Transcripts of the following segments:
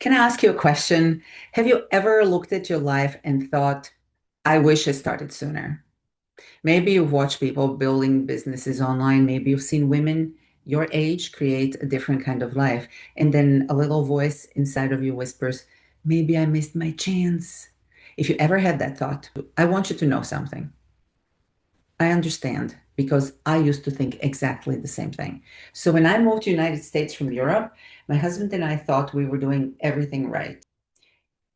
Can I ask you a question? Have you ever looked at your life and thought, I wish I started sooner? Maybe you've watched people building businesses online. Maybe you've seen women your age create a different kind of life. And then a little voice inside of you whispers, maybe I missed my chance. If you ever had that thought, I want you to know something. I understand because I used to think exactly the same thing. So when I moved to the United States from Europe, my husband and I thought we were doing everything right.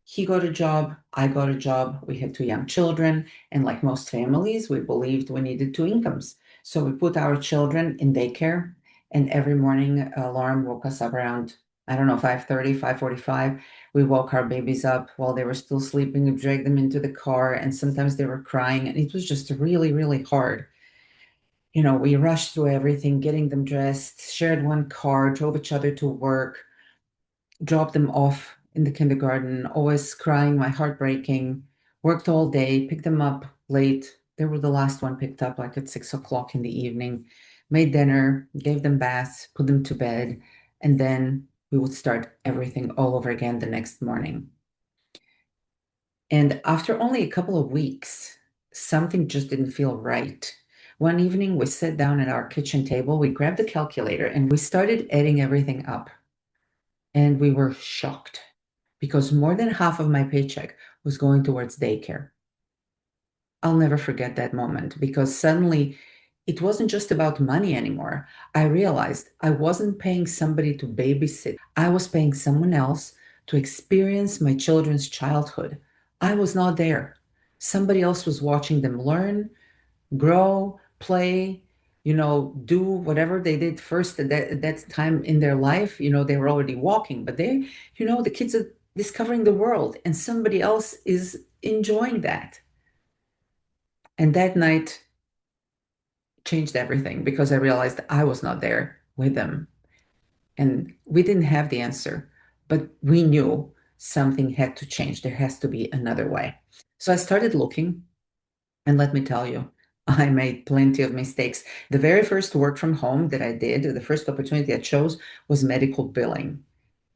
He got a job, I got a job, we had two young children, and like most families, we believed we needed two incomes. So we put our children in daycare, and every morning alarm woke us up around, I don't know, 5:30, 5:45. We woke our babies up while they were still sleeping. We dragged them into the car, and sometimes they were crying, and it was just really, really hard. We rushed through everything, getting them dressed, shared one car, drove each other to work, dropped them off in the kindergarten, always crying, my heart breaking, worked all day, picked them up late. They were the last one picked up like at 6 o'clock in the evening, made dinner, gave them baths, put them to bed, and then we would start everything all over again the next morning. And after only a couple of weeks, something just didn't feel right. One evening, we sat down at our kitchen table, we grabbed the calculator, and we started adding everything up. And we were shocked because more than half of my paycheck was going towards daycare. I'll never forget that moment because suddenly it wasn't just about money anymore. I realized I wasn't paying somebody to babysit, I was paying someone else to experience my children's childhood. I was not there. Somebody else was watching them learn, grow, play, do whatever they did first at that time in their life. They were already walking, but the kids are discovering the world and somebody else is enjoying that. And that night changed everything because I realized I was not there with them. And we didn't have the answer, but we knew something had to change. There has to be another way. So I started looking. And let me tell you, I made plenty of mistakes. The very first work from home that I did, the first opportunity I chose was medical billing,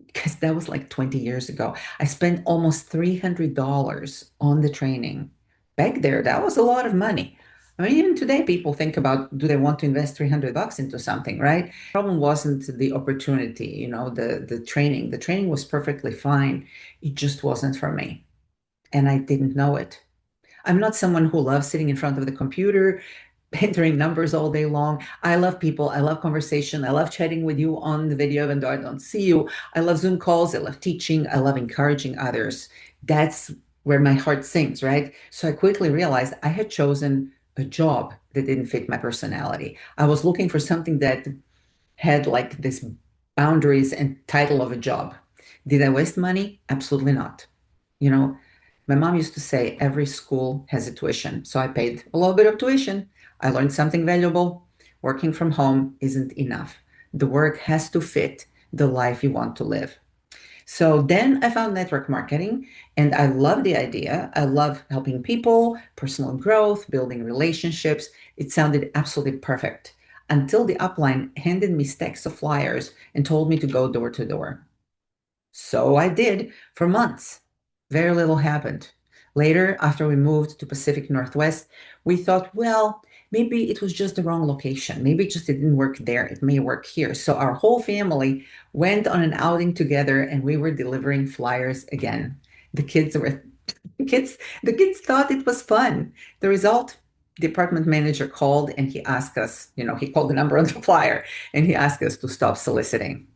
because that was like 20 years ago. I spent almost $300 on the training. Back there, that was a lot of money. I mean, even today, people think about, do they want to invest $300 into something, right? The problem wasn't the opportunity, the training. The training was perfectly fine. It just wasn't for me. And I didn't know it. I'm not someone who loves sitting in front of the computer, entering numbers all day long. I love people. I love conversation. I love chatting with you on the video, even though I don't see you. I love Zoom calls. I love teaching. I love encouraging others. That's where my heart sings, right? So I quickly realized I had chosen a job that didn't fit my personality. I was looking for something that had like this boundaries and title of a job. Did I waste money? Absolutely not. You know, my mom used to say every school has a tuition. So I paid a little bit of tuition. I learned something valuable. Working from home isn't enough. The work has to fit the life you want to live. So then I found network marketing and I love the idea. I love helping people, personal growth, building relationships. It sounded absolutely perfect until the upline handed me stacks of flyers and told me to go door to door. So I did for months. Very little happened. Later, after we moved to Pacific Northwest, we thought, well, maybe it was just the wrong location. Maybe it didn't work there. It may work here. So our whole family went on an outing together and we were delivering flyers again. The kids were the kids the kids thought it was fun. The result, the apartment manager called and he asked us, he called the number on the flyer and he asked us to stop soliciting.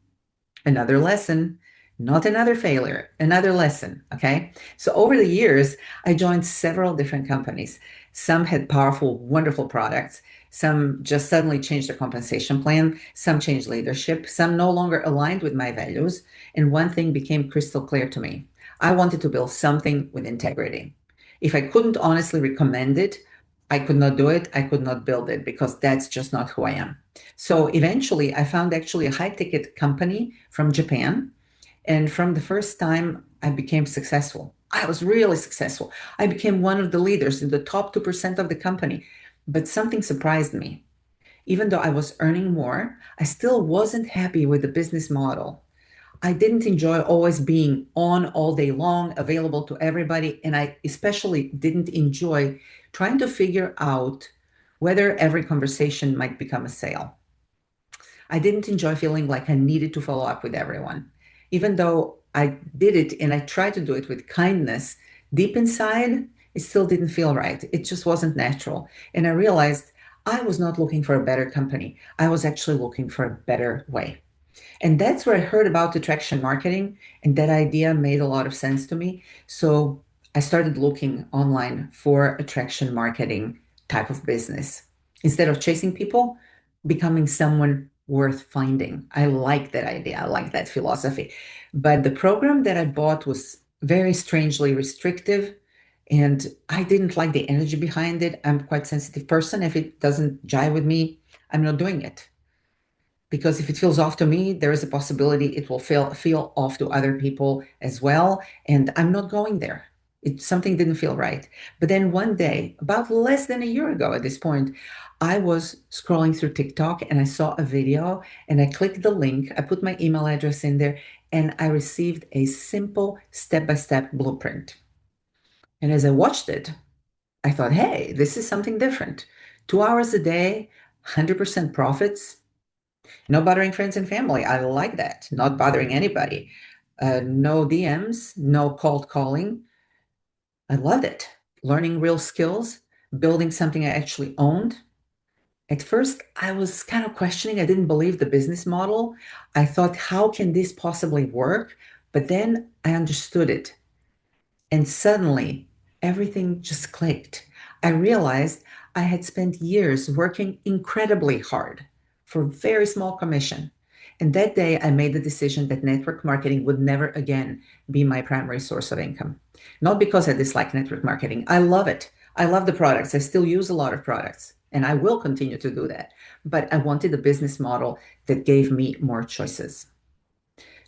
Another lesson, not another failure, another lesson. Okay. So over the years, I joined several different companies. Some had powerful, wonderful products. Some just suddenly changed their compensation plan. Some changed leadership. Some no longer aligned with my values. And one thing became crystal clear to me. I wanted to build something with integrity. If I couldn't honestly recommend it, I could not do it. I could not build it because that's just not who I am. So eventually, I found actually a high ticket company from Japan. And from the first time, I became successful. I was really successful. I became one of the leaders in the top 2% of the company. But something surprised me. Even though I was earning more, I still wasn't happy with the business model. I didn't enjoy always being on all day long, available to everybody. And I especially didn't enjoy trying to figure out whether every conversation might become a sale. I didn't enjoy feeling like I needed to follow up with everyone. Even though I did it and I tried to do it with kindness, deep inside, it still didn't feel right. It just wasn't natural. And I realized I was not looking for a better company. I was actually looking for a better way. And that's where I heard about attraction marketing, and that idea made a lot of sense to me. So I started looking online for attraction marketing type of business. Instead of chasing people, becoming someone worth finding. I like that idea. I like that philosophy. But the program that I bought was very strangely restrictive. And I didn't like the energy behind it. I'm quite a sensitive person. If it doesn't jive with me, I'm not doing it, because if it feels off to me, there is a possibility it will feel off to other people as well. And I'm not going there. Something didn't feel right. But then one day, about less than a year ago at this point, I was scrolling through TikTok and I saw a video and I clicked the link. I put my email address in there and I received a simple step-by-step blueprint. And as I watched it, I thought, hey, this is something different. 2 hours a day, 100% profits, no bothering friends and family. I like that. Not bothering anybody. No DMs, no cold calling. I loved it. Learning real skills, building something I actually owned. At first, I was kind of questioning. I didn't believe the business model. I thought, how can this possibly work? But then I understood it. And suddenly, everything just clicked. I realized I had spent years working incredibly hard for very small commission. And that day, I made the decision that network marketing would never again be my primary source of income. Not because I dislike network marketing. I love it. I love the products. I still use a lot of products, and I will continue to do that. But I wanted a business model that gave me more choices.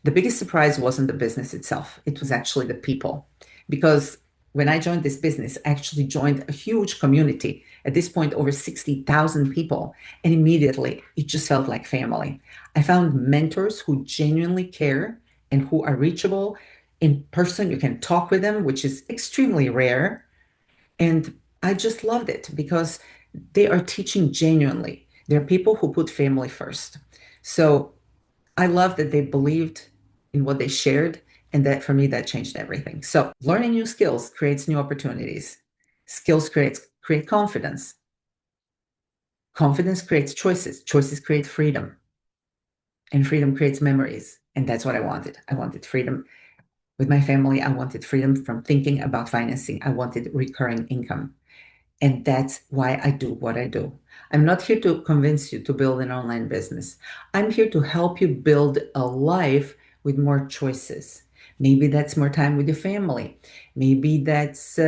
The biggest surprise wasn't the business itself, it was actually the people. Because when I joined this business, I actually joined a huge community. At this point, over 60,000 people. And immediately, it just felt like family. I found mentors who genuinely care and who are reachable in person. You can talk with them, which is extremely rare. And I just loved it because they are teaching genuinely. They're people who put family first. So I love that they believed in what they shared, and that for me that changed everything. So learning new skills creates new opportunities. Skills create confidence. Confidence creates choices. Choices create freedom, and freedom creates memories. And that's what I wanted. I wanted freedom with my family. I wanted freedom from thinking about financing. I wanted recurring income. And that's why I do what I do. I'm not here to convince you to build an online business. I'm here to help you build a life with more choices. Maybe that's more time with your family. Maybe that's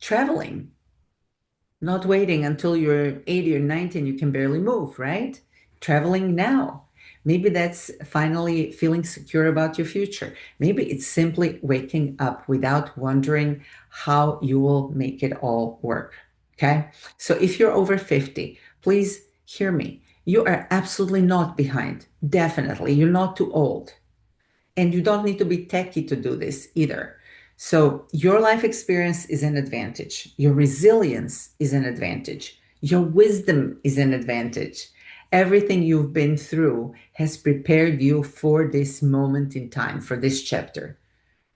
traveling, not waiting until you're 80 or 90 and you can barely move, right? Traveling now. Maybe that's finally feeling secure about your future. Maybe it's simply waking up without wondering how you will make it all work. Okay. So if you're over 50, please hear me. You are absolutely not behind. Definitely. You're not too old. And you don't need to be techy to do this either. So your life experience is an advantage. Your resilience is an advantage. Your wisdom is an advantage. Everything you've been through has prepared you for this moment in time, for this chapter.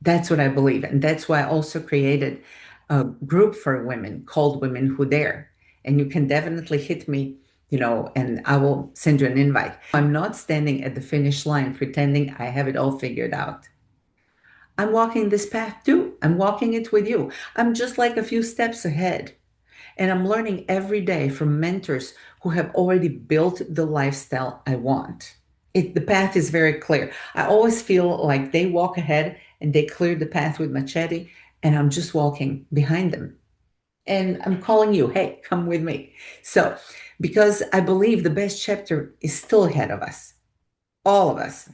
That's what I believe. And that's why I also created a group for women called Women Who Dare. And you can definitely hit me, and I will send you an invite. I'm not standing at the finish line pretending I have it all figured out. I'm walking this path too. I'm walking it with you. I'm just like a few steps ahead. And I'm learning every day from mentors who have already built the lifestyle I want. The path is very clear. I always feel like they walk ahead and they clear the path with machete, and I'm just walking behind them. And I'm calling you, hey, come with me. So, because I believe the best chapter is still ahead of us, all of us.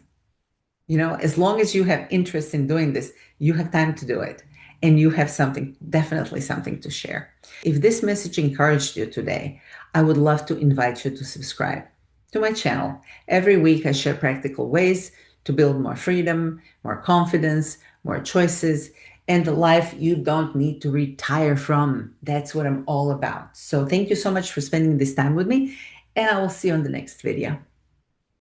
As long as you have interest in doing this, you have time to do it. And you have something, definitely something to share. If this message encouraged you today, I would love to invite you to subscribe to my channel. Every week, I share practical ways to build more freedom, more confidence, more choices, and the life you don't need to retire from. That's what I'm all about. So thank you so much for spending this time with me, and I will see you on the next video.